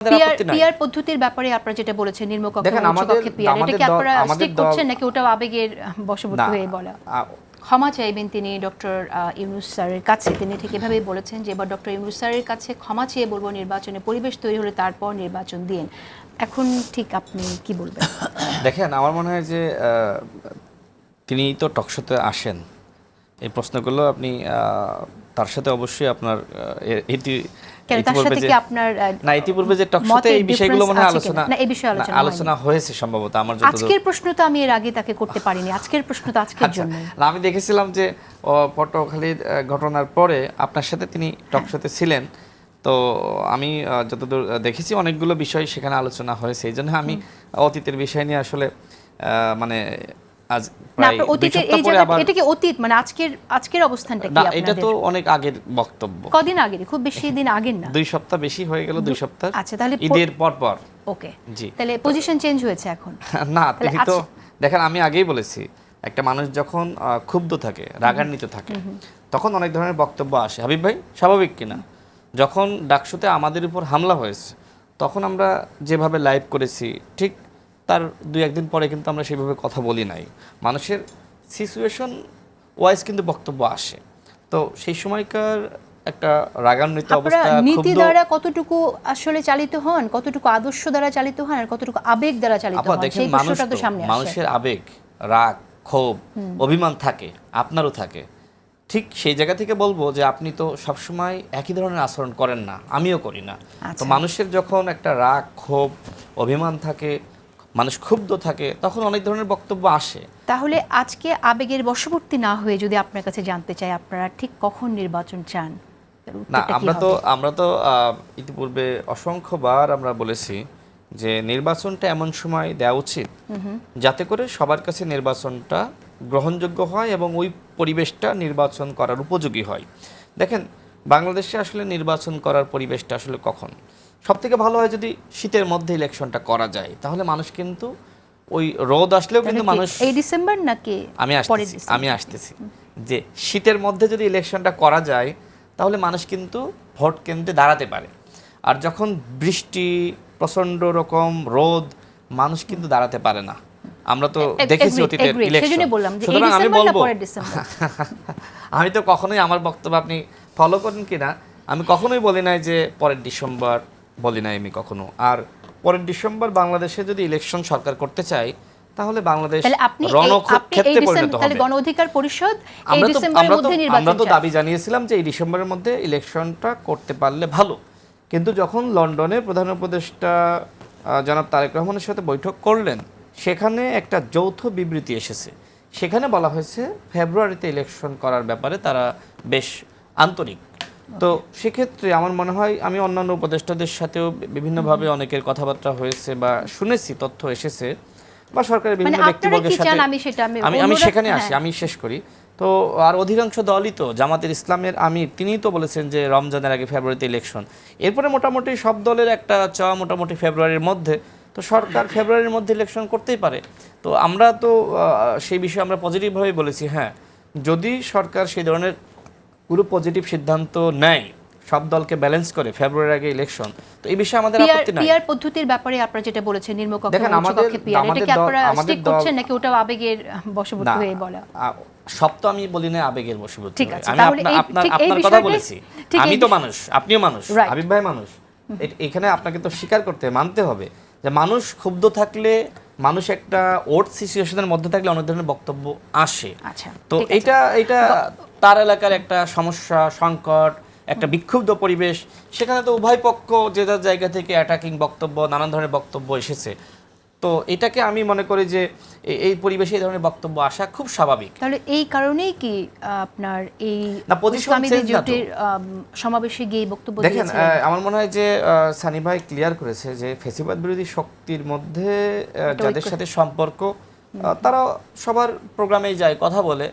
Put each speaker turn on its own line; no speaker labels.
PR পদ্ধতির ব্যাপারে আপনারা যেটা বলেছেন নিম্নকক্ষ উচ্চকক্ষে পিআর, এটা কি আপনারা স্টিক করছেন নাকি ওটা আবেগের বশবর্তী হয়ে বলা? ক্ষমা চাইবেন তিনি ডক্টর ইউনূস স্যারের কাছে, তিনি ঠিক এভাবেই বলেছেন যে এবার ডক্টর ইউনূস স্যারের কাছে ক্ষমা চেয়ে বলবো নির্বাচনে পরিবেশ তৈরি হলে তারপর নির্বাচন দিন। এখন ঠিক আপনি কি বলবেন?
দেখেন, আমার মনে হয় যে তিনি তো টকশোতে আসেন, এই প্রশ্নগুলো আপনি তার সাথে অবশ্যই আপনার ইতিপূর্বে যে টকশোতে এই বিষয়গুলো মনে হয় আলোচনা হয়েছে সম্ভবত। আমার
আজকের প্রশ্ন তো আমি এর আগে তাকে করতে পারিনি, আজকের প্রশ্ন তো আজকের জন্য।
আমি দেখেছিলাম যে পটুয়াখালীর ঘটনার পরে আপনার সাথে তিনি টকশোতে ছিলেন, তো আমি যতদূর দেখেছি অনেকগুলো বিষয় সেখানে আলোচনা হয়েছে। এই জন্য আমি অতীতের বিষয় নিয়ে আসলে মানে আজ
এটা কি অতীত, মানে আজকের অবস্থানটা কি আপনাদের?
এটা তো অনেক আগের বক্তব্য,
কদিন আগের, খুব বেশি দিন আগের না,
2 সপ্তাহ বেশি হয়ে গেল, 2 সপ্তাহ।
আচ্ছা, তাহলে
ঈদের পর
ওকে, জি, তাহলে পজিশন চেঞ্জ হয়েছে এখন?
না, তিনি তো দেখেন, আমি আগেই বলেছি একটা মানুষ যখন ক্ষুব্ধ থাকে, রাগান্বিত থাকে, তখন অনেক ধরনের বক্তব্য আসে। হাবিব ভাই, স্বাভাবিক কিনা? যখন ডাকসুতে আমাদের উপর হামলা হয়েছে তখন আমরা যেভাবে লাইভ করেছি, ঠিক তার 2-1 দিন পরে কিন্তু আমরা সেভাবে কথা বলি নাই। মানুষের সিচুয়েশন ওয়াইজ কিন্তু বক্তব্য আসে, তো সেই সময়কার একটা রাগান্বিত অবস্থা,
নীতি দ্বারা কতটুকু আসলে চালিত হন, কতটুকু আদর্শ দ্বারা চালিত হন, আর কতটুকু আবেগ দ্বারা চালিত হন, সেই প্রশ্নটা তো সামনে আসে।
মানুষের আবেগ, রাগ, ক্ষোভ, অভিমান থাকে, আপনারও থাকে। ঠিক সেই জায়গা থেকে বলবো যে আপনি তো সবসময় একই ধরনের আচরণ করেন না, আমিও করি না। তো মানুষের যখন একটা রাগ, ক্ষোভ, অভিমান থাকে, মানুষ ক্ষুব্ধ থাকে, তখন অনেক ধরনের বক্তব্য আসে।
তাহলে আজকে আবেগের বশবর্তী না হয়ে যদি আপনার কাছে জানতে চাই, আপনারা ঠিক কখন নির্বাচন চান?
না, আমরা তো ইতিপূর্বে অসংখ্যবার আমরা বলেছি যে নির্বাচনটা এমন সময় দেওয়া উচিত যাতে করে সবার কাছে নির্বাচনটা গ্রহণযোগ্য হয় এবং ওই পরিবেশটা নির্বাচন করার উপযোগী হয়। দেখেন, বাংলাদেশে আসলে নির্বাচন করার পরিবেশটা আসলে কখন সবথেকে ভালো হয়, যদি শীতের মধ্যে ইলেকশনটা করা যায়, তাহলে মানুষ কিন্তু ওই রোদ আসলেও কিন্তু মানুষ,
এই ডিসেম্বর নাকি
আমি আসতেছি যে শীতের মধ্যে যদি ইলেকশনটা করা যায় তাহলে মানুষ কিন্তু ভোট কেন্দ্রে দাঁড়াতে পারে। আর যখন বৃষ্টি, প্রচণ্ড রকম রোদ, মানুষ কিন্তু দাঁড়াতে পারে না। আমরা তো দেখেছি অতীতের ইলেকশন। সুতরাং আমি বলবো, আমি তো কখনোই, আমার বক্তব্য আপনি ফলো করেন কিনা, আমি কখনোই বলি নাই যে পরের ডিসেম্বর, বলি নাই আমি কখনো। আর পরের ডিসেম্বর বাংলাদেশে যদি ইলেকশন সরকার করতে চায় তাহলে বাংলাদেশ রণক্ষেত্রে পরিণত হবে।
গণ অধিকার পরিষদ এই ডিসেম্বরের মধ্যে নির্বাচন চায়।
আমরা তো দাবি জানিয়েছিলাম যে এই ডিসেম্বরের মধ্যে ইলেকশনটা করতে পারলে ভালো, কিন্তু যখন লন্ডনে প্রধান উপদেষ্টা জনাব তারেক রহমানের সাথে বৈঠক করলেন, সেখানে একটা যৌথ বিবৃতি এসেছে। সেখানে বলা হয়েছে ফেব্রুয়ারিতে ইলেকশন করার ব্যাপারে তারা বেশ আন্তরিক। তো সেক্ষেত্রে আমার মনে হয়, আমি অন্যান্য উপদেষ্টাদের সাথেও বিভিন্নভাবে অনেকের কথাবার্তা হয়েছে বা শুনেছি, তথ্য এসেছে, বা সরকারের বিভিন্ন ব্যক্তিবর্গের সাথে আমি সেখানে আসি, আমি শেষ করি। তো আর অধিকাংশ দলই তো, জামাতের ইসলামের আমির, তিনিই তো বলেছেন যে রমজানের আগে ফেব্রুয়ারিতে ইলেকশন। এরপরে মোটামুটি সব দলের একটা চাওয়া মোটামুটি ফেব্রুয়ারির মধ্যে, তো সরকার ফেব্রুয়ারির মধ্যে ইলেকশন করতেই পারে। তো আমরা তো সেই বিষয়ে আমরা পজিটিভভাবে বলেছি, হ্যাঁ, যদি সরকার সেই ধরনের পুরো পজিটিভ সিদ্ধান্ত নেয়, সব দলকে ব্যালেন্স করে ফেব্রুয়ারির আগে ইলেকশন, তো এই বিষয়ে আমাদের আপত্তি নাই।
পিআর পদ্ধতির ব্যাপারে আপনারা যেটা বলেছেন নিম্নকক্ষ উচ্চকক্ষে পিআর, এটা কি আপনারা স্টিক করছেন নাকি ওটা আবেগের বশবর্তী হয়ে বলা?
সব তো আমি বলি না আবেগের বশবর্তী।
ঠিক আছে,
আমি আপনার কথা বলেছি, আমি তো মানুষ, আপনিও মানুষ, হাবিব ভাই মানুষ। এখানে আপনাকে তো স্বীকার করতে, মানতে হবে যে মানুষ ক্ষুব্ধ থাকলে, মানুষ একটা ওট সিচুয়েশনের মধ্যে থাকলে অনেক ধরনের বক্তব্য আসে। তো এটা তার এলাকার একটা সমস্যা, সংকট, একটা বিক্ষুব্ধ পরিবেশ, সেখানে তো উভয় পক্ষ যে যার জায়গা থেকে অ্যাটাকিং বক্তব্য, নানান ধরনের বক্তব্য এসেছে। তো এটাকে আমি মনে করি যে এই পরিবেশে এই ধরনের বক্তব্য আসা খুব স্বাভাবিক।
তাহলে এই কারণেই কি আপনার এই সমাবেশে গিয়ে বক্তব্য দিয়েছেন?
দেখেন, আমার মনে হয় যে সানি ভাই ক্লিয়ার করেছে যে ফ্যাসিবাদ বিরোধী শক্তির মধ্যে যাদের সাথে সম্পর্ক, তারা সবার প্রোগ্রামেই যায়, কথা বলে।